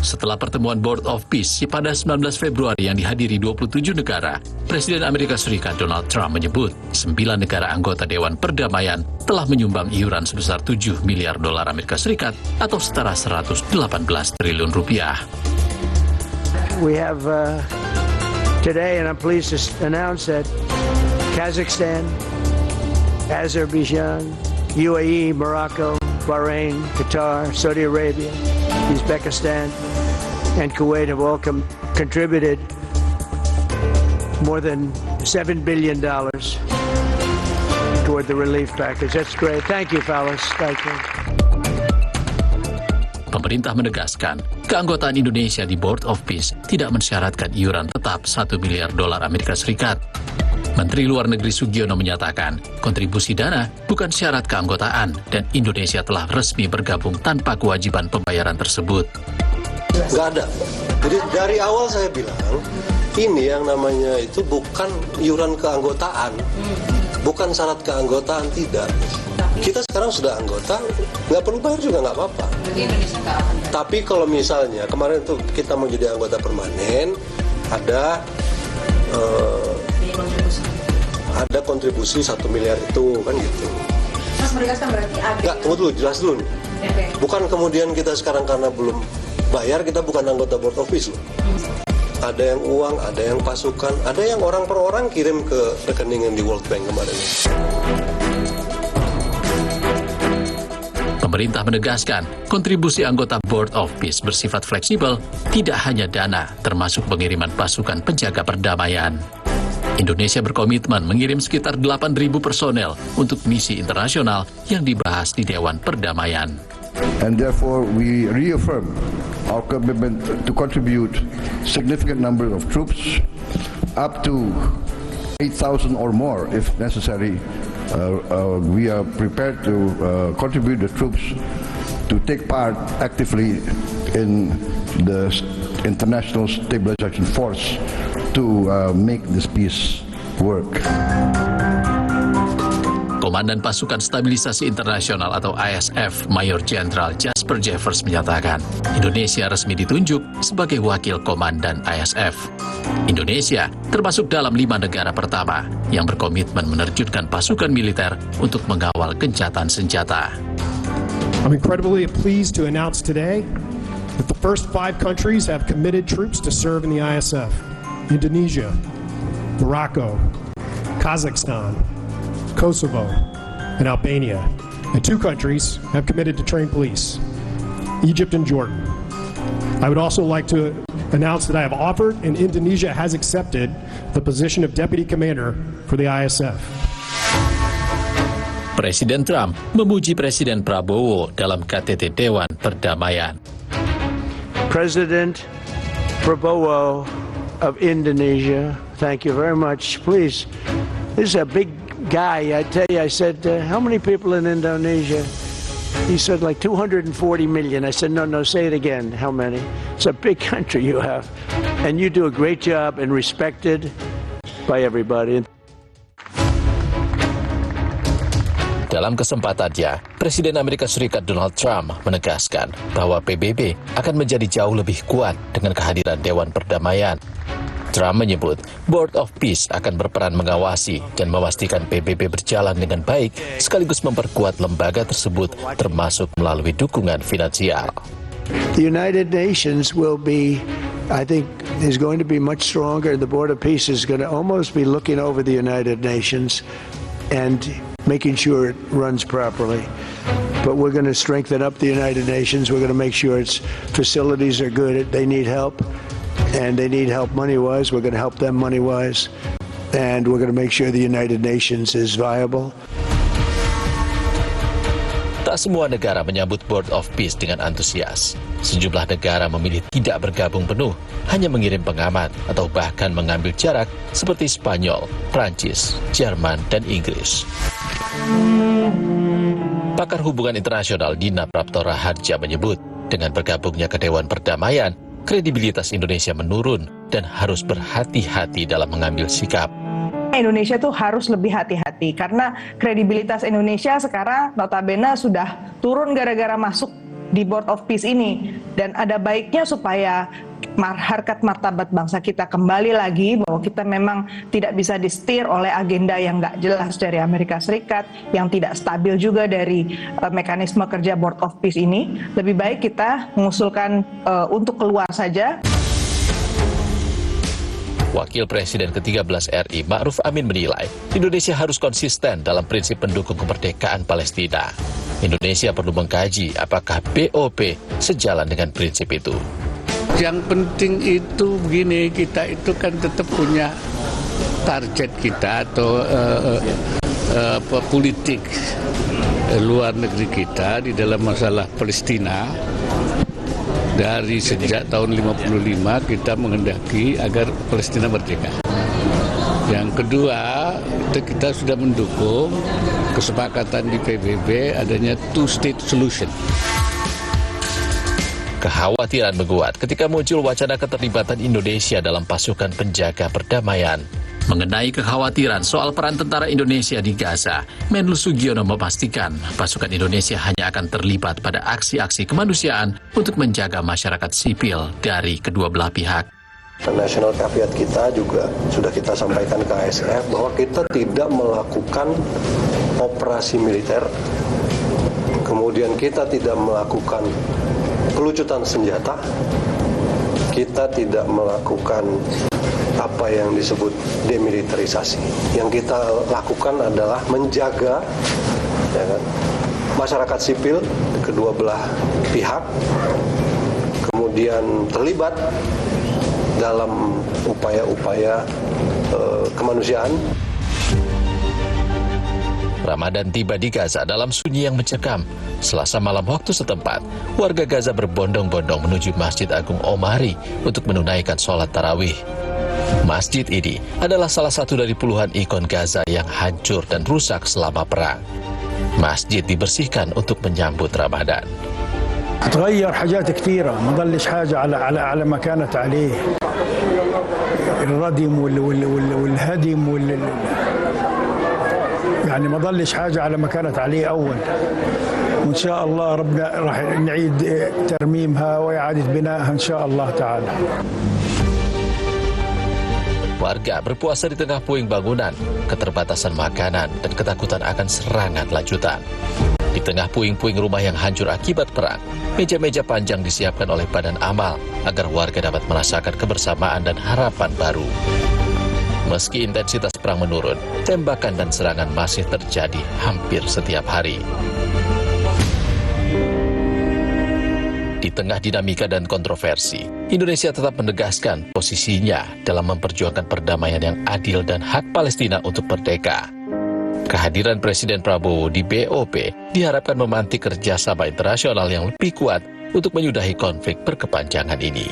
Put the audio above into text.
Setelah pertemuan Board of Peace pada 19 Februari yang dihadiri 27 negara, Presiden Amerika Serikat Donald Trump menyebut 9 negara anggota Dewan Perdamaian telah menyumbang iuran sebesar 7 miliar dolar Amerika Serikat atau setara 118 triliun rupiah. We have today, and I'm pleased to announce that Kazakhstan, Azerbaijan, UAE, Morocco, Bahrain, Qatar, Saudi Arabia, Uzbekistan, and Kuwait have all contributed more than $7 billion toward the relief package. That's great. Thank you, fellas. Thank you. Pemerintah menegaskan, keanggotaan Indonesia di Board of Peace tidak mensyaratkan iuran tetap 1 miliar dolar Amerika Serikat. Menteri Luar Negeri Sugiono menyatakan, kontribusi dana bukan syarat keanggotaan dan Indonesia telah resmi bergabung tanpa kewajiban pembayaran tersebut. Nggak ada. Jadi dari awal saya bilang, ini yang namanya itu bukan iuran keanggotaan. Bukan syarat keanggotaan, tidak. Kita sekarang sudah anggota, nggak perlu bayar juga nggak apa-apa. Tapi kalau misalnya, kemarin tuh kita mau jadi anggota permanen, ada kontribusi 1 miliar itu, kan gitu. Mas menegaskan berarti ada... Nggak, tunggu dulu, jelas dulu nih. Okay. Bukan kemudian kita sekarang karena belum bayar, kita bukan anggota Board of Peace loh. Ada yang uang, ada yang pasukan, ada yang orang per orang kirim ke rekening yang di World Bank kemarin. Pemerintah menegaskan, kontribusi anggota Board of Peace bersifat fleksibel, tidak hanya dana, termasuk pengiriman pasukan penjaga perdamaian. Indonesia berkomitmen mengirim sekitar 8.000 personel untuk misi internasional yang dibahas di Dewan Perdamaian. And therefore we reaffirm our commitment to contribute significant number of troops, up to 8,000 or more if necessary. We are prepared to contribute the troops to take part actively in the international stabilization force to make this peace work. Komandan Pasukan Stabilisasi Internasional atau ISF, Mayor Jenderal Jasper Jeffers menyatakan, Indonesia resmi ditunjuk sebagai wakil komandan ISF. Indonesia termasuk dalam 5 negara pertama yang berkomitmen menerjunkan pasukan militer untuk mengawal gencatan senjata. I'm incredibly pleased to announce today that the first 5 countries have committed troops to serve in the ISF. Indonesia, Morocco, Kazakhstan, Kosovo, and Albania. And 2 countries have committed to train police, Egypt and Jordan. I would also like to announce that I have offered and Indonesia has accepted the position of Deputy Commander for the ISF. Presiden Trump memuji Presiden Prabowo dalam KTT Dewan Perdamaian. President Prabowo of Indonesia, thank you very much. Please, this is a big guy. I tell you, I said, how many people in Indonesia? He said like 240 million. I said, no, say it again. How many? It's a big country you have. And you do a great job and respected by everybody. Dalam kesempatannya, Presiden Amerika Serikat Donald Trump menegaskan bahwa PBB akan menjadi jauh lebih kuat dengan kehadiran Dewan Perdamaian. Trump menyebut Board of Peace akan berperan mengawasi dan memastikan PBB berjalan dengan baik sekaligus memperkuat lembaga tersebut termasuk melalui dukungan finansial. The United Nations will be, I think, is going to be much stronger. The Board of Peace is going to almost be looking over the United Nations and making sure it runs properly. But we're going to strengthen up the United Nations. We're going to make sure its facilities are good. They need help. And they need help money-wise. We're going to help them money-wise. And we're going to make sure the United Nations is viable. Tak semua negara menyambut Board of Peace dengan antusias. Sejumlah negara memilih tidak bergabung penuh, hanya mengirim pengamat atau bahkan mengambil jarak seperti Spanyol, Prancis, Jerman, dan Inggris. Pakar hubungan internasional Dina Praptora Harja menyebut, dengan bergabungnya ke Dewan Perdamaian, kredibilitas Indonesia menurun dan harus berhati-hati dalam mengambil sikap. Indonesia tuh harus lebih hati-hati karena kredibilitas Indonesia sekarang notabene sudah turun gara-gara masuk di Board of Peace ini. Dan ada baiknya supaya harkat martabat bangsa kita kembali lagi, bahwa kita memang tidak bisa disetir oleh agenda yang nggak jelas dari Amerika Serikat, yang tidak stabil juga dari mekanisme kerja Board of Peace ini. Lebih baik kita mengusulkan untuk keluar saja. Wakil Presiden ke-13 RI Ma'ruf Amin menilai Indonesia harus konsisten dalam prinsip mendukung kemerdekaan Palestina. Indonesia perlu mengkaji apakah BOP sejalan dengan prinsip itu. Yang penting itu begini, kita itu kan tetap punya target kita atau politik luar negeri kita di dalam masalah Palestina. Dari sejak tahun 55 kita menghendaki agar Palestina merdeka. Yang kedua, kita sudah mendukung kesepakatan di PBB adanya two-state solution. Kekhawatiran menguat ketika muncul wacana keterlibatan Indonesia dalam pasukan penjaga perdamaian. Mengenai kekhawatiran soal peran tentara Indonesia di Gaza, Menlu Sugiono memastikan pasukan Indonesia hanya akan terlibat pada aksi-aksi kemanusiaan untuk menjaga masyarakat sipil dari kedua belah pihak. National caveat kita juga sudah kita sampaikan ke ASF bahwa kita tidak melakukan operasi militer, kemudian kita tidak melakukan pelucutan senjata, kita tidak melakukan apa yang disebut demilitarisasi. Yang kita lakukan adalah menjaga masyarakat sipil di kedua belah pihak, kemudian terlibat dalam upaya-upaya kemanusiaan. Ramadan tiba di Gaza dalam sunyi yang mencekam. Selasa malam waktu setempat, warga Gaza berbondong-bondong menuju Masjid Agung Omari untuk menunaikan sholat tarawih. Masjid ini adalah salah satu dari puluhan ikon Gaza yang hancur dan rusak selama perang. Masjid dibersihkan untuk menyambut Ramadan. تغير حاجات كثيرة ما ضلش حاجة على ما كانت عليه الردم والهدم يعني ما ضلش حاجة على ما كانت عليه أول وإن شاء الله ربنا راح نعيد ترميمها وإعادة بنائها إن شاء الله تعالى. Warga berpuasa di tengah puing bangunan, keterbatasan makanan, dan ketakutan akan serangan lanjutan. Di tengah puing-puing rumah yang hancur akibat perang, meja-meja panjang disiapkan oleh Badan Amal agar warga dapat merasakan kebersamaan dan harapan baru. Meski intensitas perang menurun, tembakan dan serangan masih terjadi hampir setiap hari. Di tengah dinamika dan kontroversi, Indonesia tetap menegaskan posisinya dalam memperjuangkan perdamaian yang adil dan hak Palestina untuk merdeka. Kehadiran Presiden Prabowo di BOP diharapkan memantik kerjasama internasional yang lebih kuat untuk menyudahi konflik berkepanjangan ini.